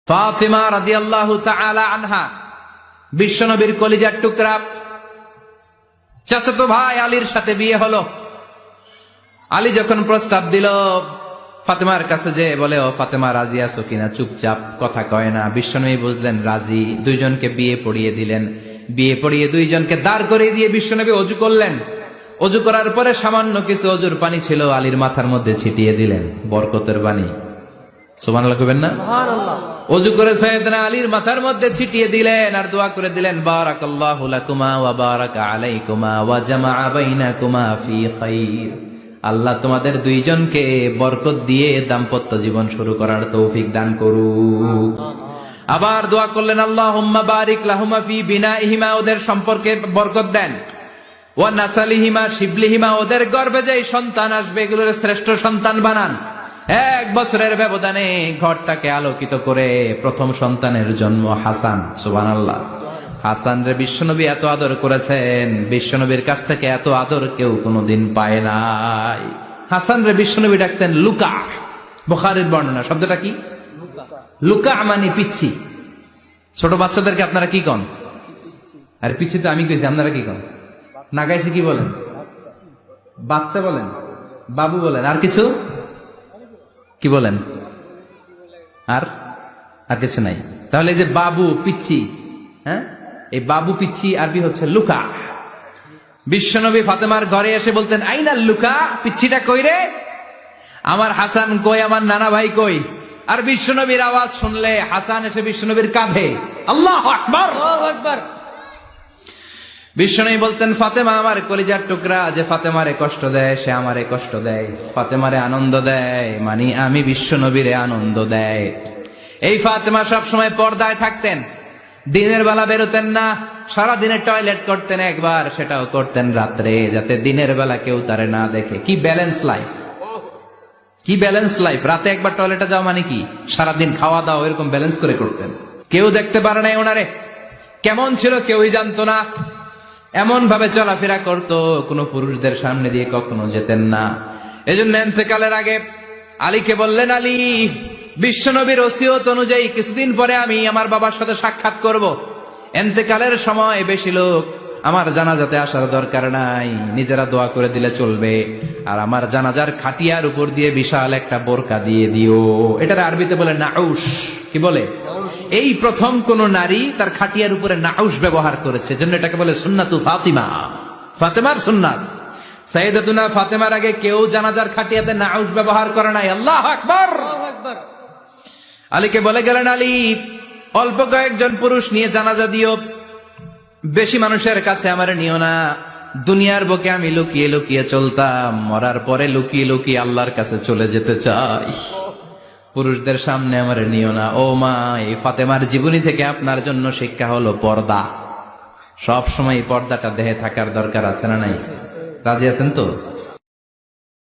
ফাতিমা রাদিয়াল্লাহু তাআলা আনহা বিশ্বনবীর কলিজার টুকরা, চাচাতো ভাই আলীর সাথে বিয়ে হলো। আলী যখন প্রস্তাব দিল ফাতেমার কাছে, যে বলে, ও ফাতেমা রাজি আছো কিনা? চুপচাপ, কথা কয় না। বিশ্বনবী বুঝলেন রাজি, দুইজনকে বিয়ে পড়িয়ে দিলেন। বিয়ে পড়িয়ে দুইজনকে দাঁড় করিয়ে দিয়ে বিশ্বনবী অজু করলেন। অজু করার পরে সামান্য কিছু অজুর পানি ছিল, আলীর মাথার মধ্যে ছিটিয়ে দিলেন। বরকতের পানি, সুবহানাল্লাহ কইবেন না? সুবহানাল্লাহ। অজু করে সাইয়েদনা আলীর মাথার মধ্যে ছিটিয়ে দিলেন আর দোয়া করে দিলেন, বারাকাল্লাহু লাকুমা ওয়া বারাকা আলাইকুমা ওয়া জামাআ বাইনাকুমা ফি খাইর। আল্লাহ তোমাদের দুইজনকে বরকত দিয়ে দাম্পত্য জীবন শুরু করার তৌফিক দান করুক। আবার দোয়া করলেন, আল্লাহুম্মা বারিক লাহুমা ফি বিনাইহিমা, ওদের সম্পর্কে বরকত দেন। ওয়া নাসালিহিমা, শিবলিহিমা, ওদের গর্ভে যে সন্তান আসবে এগুলোর শ্রেষ্ঠ সন্তান বানান। 1 বছরের ব্যবধানে ঘরটাকে আলোকিত করে প্রথম সন্তানের জন্ম হাসান। সুবহানাল্লাহ। হাসান রে বিশ্বনবী এত আদর করেছেন, বিশ্বনবীর কাছ থেকে এত আদর কেউ কোনোদিন পায় নাই। হাসান রে বিশ্বনবী ডাকতেন লুকা। বুখারীর বর্ণনা, শব্দটা কি? লুকা মানে পিচ্ছি। ছোট বাচ্চাদেরকে আপনারা কি কন? আরে পিচ্ছি তো আমি কইছি, আপনারা কি কন? নাগাইছে কি বলেন? বাচ্চা বলেন, বাবু বলেন, আর কিছু কি বলেন? আর আর কিছু নাই। তাহলে এই যে বাবু, পিচ্ছি, হ্যাঁ, এই বাবু পিচ্ছি আরবি হচ্ছে লুকা। বিশ্বনবী ফাতেমার ঘরে এসে বলতেন, আইনা লুকা, পিচ্ছিটা কই রে? আমার হাসান কই, আমার নানা ভাই কই? আর বিশ্বনবীর আওয়াজ শুনলে হাসান এসে বিশ্বনবীর কাঁধে, আল্লাহু আকবার, আল্লাহু আকবার। বিশ্বনবী বলতেন, ফাতেমা আমার কলিজার টুকরা, যে ফাতেমারে কষ্ট দেয় সে আমারে কষ্ট দেয়, ফাতেমারে আনন্দ দেয় মানে আমি বিশ্বনবীরে আনন্দ দেয়। এই ফাতেমা সব সময় পর্দায় থাকতেন, দিনের বেলা বেরোতেন না, সারা দিনে টয়লেট করতেন একবার, সেটাও করতেন রাত্রে, যাতে দিনের বেলা কেউ তারে না দেখে। কি ব্যালেন্স লাইফ, কি ব্যালেন্স লাইফ! রাতে একবার টয়লেটে যাওয়া মানে কি সারাদিন খাওয়া দাওয়া এরকম ব্যালেন্স করে করতেন। কেউ দেখতে পারে নাই ওনারে, কেমন ছিল কেউই জানতো না। এমন ভাবে চলাফেরা করতো, কোনো পুরুষদের সামনে দিয়ে কখনো যেতেন না। এজন্য ইন্তেকালের আগে আলীকে বললেন, আলী, বিশ্বনবীর ওসিয়ত অনুযায়ী কিছুদিন পরে আমি আমার বাবার সাথে সাক্ষাৎ করব। ইন্তেকালের সময় বেশি লোক আমার জানাজাতে আসার দরকার নাই, নিজেরা দোয়া করে দিলে চলবে। আর আমার জানাজার খাটিয়ার উপর দিয়ে বিশাল একটা বোরকা দিয়ে দিও। এটার আরবিতে বলে নাউশ। কি বলে? এই প্রথম কোন নারী তার খাটিয়ার উপরে নাউশ ব্যবহার করেছে, জন্য এটাকে বলে সুন্নাতু ফাতিমা, ফাতেমার সুন্নাত। সাইয়েদাতুনা ফাতেমার আগে কেউ জানাজার খাটিয়াতে নাউশ ব্যবহার করে নাই। আল্লাহু আকবার, আল্লাহু আকবার। আলীকে বলে গেলেন, আলী, অল্প কয়েকজন পুরুষ নিয়ে জানাজা দিও, বেশি মানুষের কাছে আমার নিও না। দুনিয়ার বুকে আমি লুকিয়ে লুকিয়ে চলতাম, মরার পরে লুকিয়ে লুকিয়ে আল্লাহর কাছে চলে যেতে চাই, পুরুষদের সামনে আমার নিও না। ও মা, এই ফাতেমার জীবনী থেকে আপনার জন্য শিক্ষা হলো পর্দা। সব সময় পর্দাটা দেহে থাকার দরকার আছে না নাই? রাজি আছেন তো?